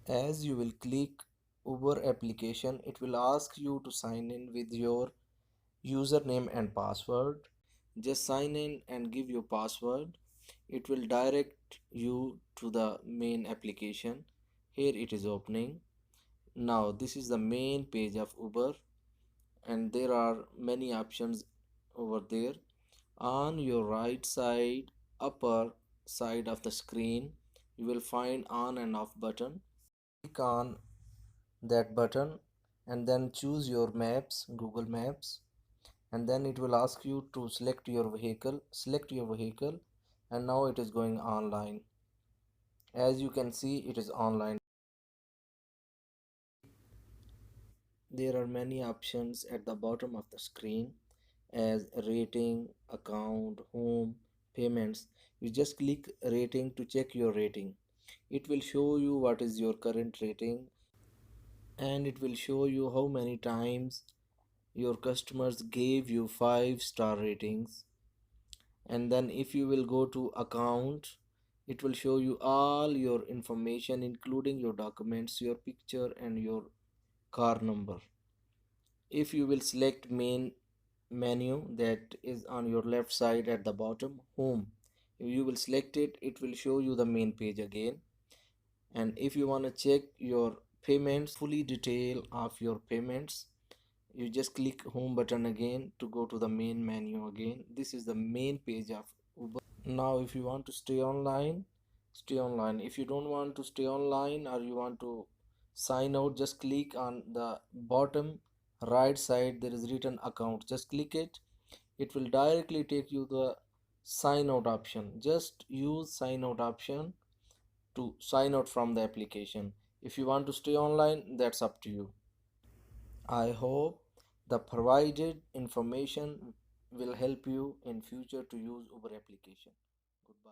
As you will click Uber application, it will ask you to sign in with your username and password. Just sign in and give your password. It will direct you to the main application. Here it is opening. Now this is the main page of Uber, and there are many options over there. On your right side, upper side of the screen, you will find on and off button. Click on that button and then choose your maps, Google Maps, and then it will ask you to select your vehicle, and now it is going online. As you can see, it is online. There are many options at the bottom of the screen as rating, account, home, payments. You just click rating to check your rating. It will show you what is your current rating, and it will show you how many times your customers gave you 5-star ratings. And then if you will go to account, it will show you all your information including your documents, your picture, and your car number. If you will select main menu, that is on your left side at the bottom, home, if you will select it, it will show you the main page again. And if you want to check your payments, fully detail of your payments, you just click home button again to go to the main menu again. This is the main page of Uber. Now if you want to stay online, stay online. If you don't want to stay online or you want to sign out, just click on the bottom right side, there is written account, just click it. It will directly take you the sign out option. Just use sign out option to sign out from the application. If you want to stay online, that's up to you. I hope the provided information will help you in future to use Uber application. Goodbye.